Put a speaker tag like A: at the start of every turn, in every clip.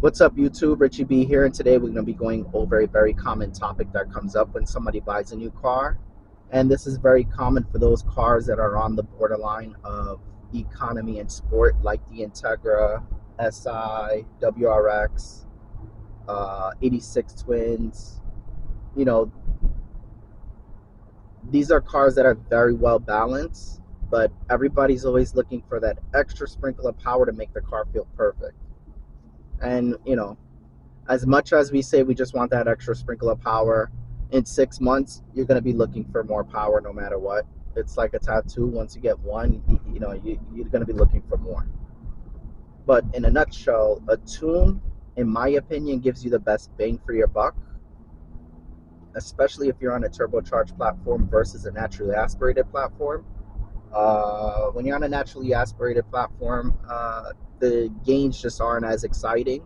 A: What's up, YouTube? Richie B here, and today we're going to be going over a very common topic that comes up when somebody buys a new car. And this is very common for those cars that are on the borderline of economy and sport, like the Integra, SI, WRX, 86 Twins. You know, these are cars that are very well balanced, but everybody's always looking for that extra sprinkle of power to make the car feel perfect. And, as much as we say we just want that extra sprinkle of power, in 6 months, you're going to be looking for more power no matter what. It's like a tattoo. Once you get one, you're going to be looking for more. But in a nutshell, a tune, in my opinion, gives you the best bang for your buck, especially if you're on a turbocharged platform versus a naturally aspirated platform. When you're on a naturally aspirated platform, the gains just aren't as exciting.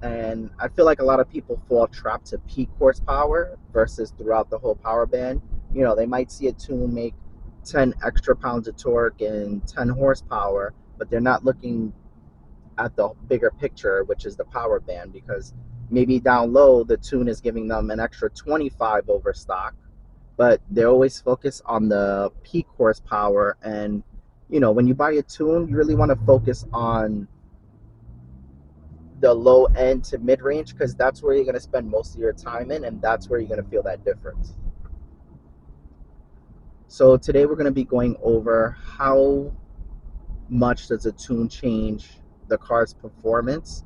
A: And I feel like a lot of people fall trapped to peak horsepower versus throughout the whole power band. They might see a tune make 10 extra pounds of torque and 10 horsepower, but they're not looking at the bigger picture, which is the power band, because maybe down low, the tune is giving them an extra 25 over stock, but they're always focused on the peak horsepower. And, when you buy a tune, you really want to focus on the low end to mid-range, because that's where you're going to spend most of your time in, and that's where you're going to feel that difference. So today we're going to be going over how much does a tune change the car's performance,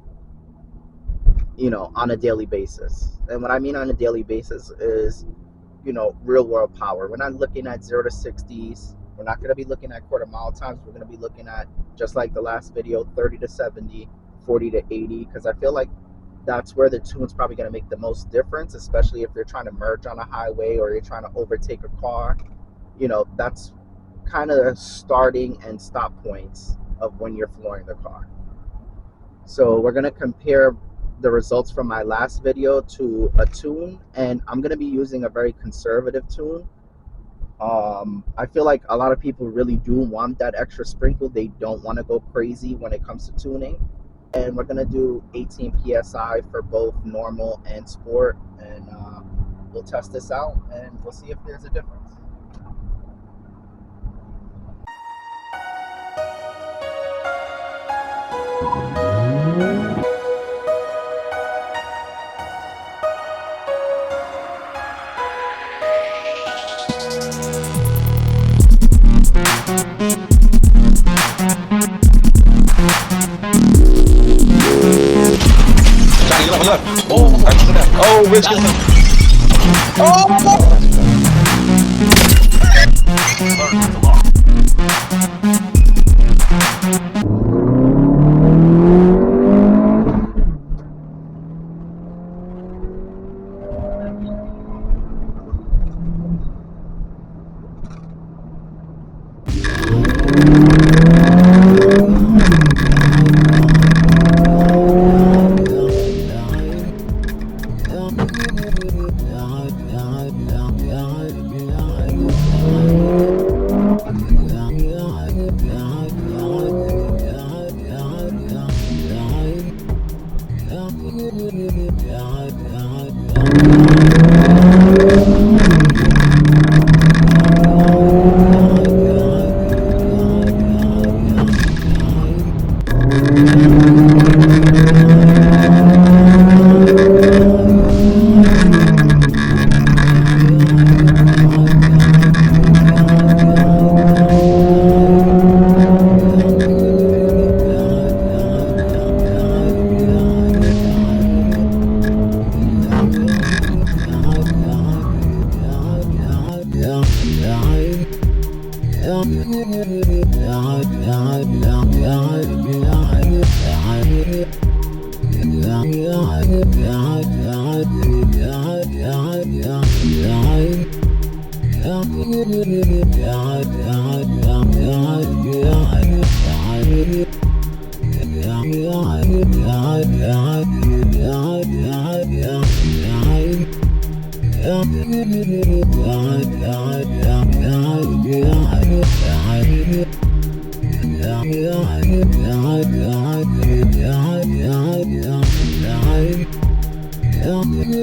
A: on a daily basis. And what I mean on a daily basis is, real world power. We're not looking at 0 to 60s. We're not going to be looking at quarter mile times. We're going to be looking at, just like the last video, 30 to 70, 40 to 80, because I feel like that's where the tune's probably going to make the most difference, especially if you're trying to merge on a highway or you're trying to overtake a car. That's kind of starting and stop points of when you're flooring the car. So we're going to compare the results from my last video to a tune, and I'm going to be using a very conservative tune. I feel like a lot of people really do want that extra sprinkle. They don't want to go crazy when it comes to tuning. And we're going to do 18 PSI for both normal and sport. And we'll test this out and we'll see if there's a difference.
B: Look. Oh, Rich.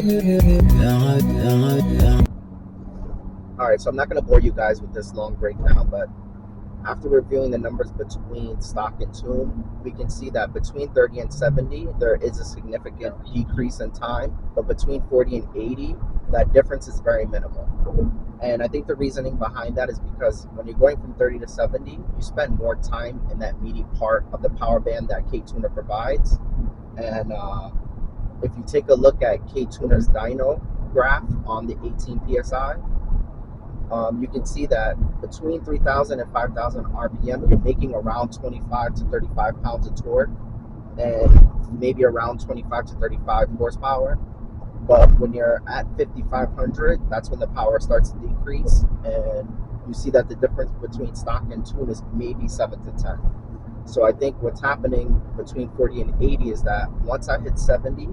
A: All right, so I'm not going to bore you guys with this long breakdown, but after reviewing the numbers between stock and tune, we can see that between 30 and 70, there is a significant decrease in time, but between 40 and 80, that difference is very minimal. And I think the reasoning behind that is because when you're going from 30 to 70, you spend more time in that meaty part of the power band that Ktuner provides. And if you take a look at Ktuner's dyno graph on the 18 psi, you can see that between 3,000 and 5,000 RPM, you're making around 25 to 35 pounds of torque and maybe around 25 to 35 horsepower. But when you're at 5,500, that's when the power starts to decrease, and you see that the difference between stock and tune is maybe 7 to 10. So I think what's happening between 40 and 80 is that once I hit 70,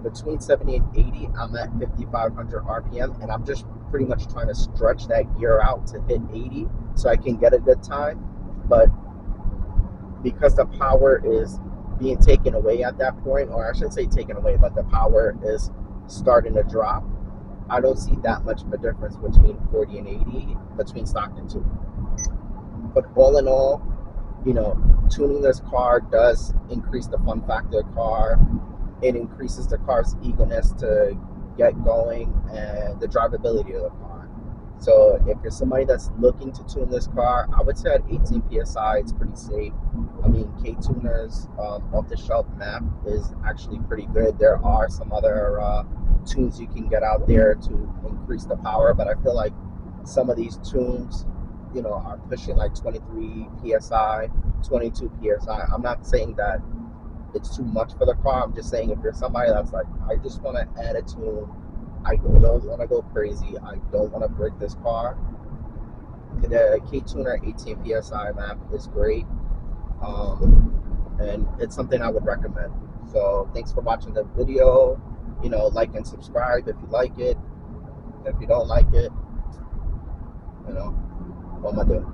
A: between 70 and 80, I'm at 5,500 RPM, and I'm just pretty much trying to stretch that gear out to hit 80 so I can get a good time. But because the power is being taken away at that point, or I shouldn't say taken away, but the power is starting to drop, I don't see that much of a difference between 40 and 80 between stock and tune. But all in all, tuning this car does increase the fun factor of the car. It increases the car's eagerness to get going and the drivability of the car. So if you're somebody that's looking to tune this car, I would say at 18 psi, it's pretty safe. I mean, Ktuner's off-the-shelf map is actually pretty good. There are some other tunes you can get out there to increase the power, but I feel like some of these tunes, are pushing like 23 psi, 22 psi. I'm not saying that it's too much for the car. I'm just saying if you're somebody that's like, I just want to add a tune, I don't want to go crazy, I don't want to break this car, the Ktuner 18 psi map is great, and it's something I would recommend. So thanks for watching the video. Like and subscribe if you like it. If you don't like it, what am I doing?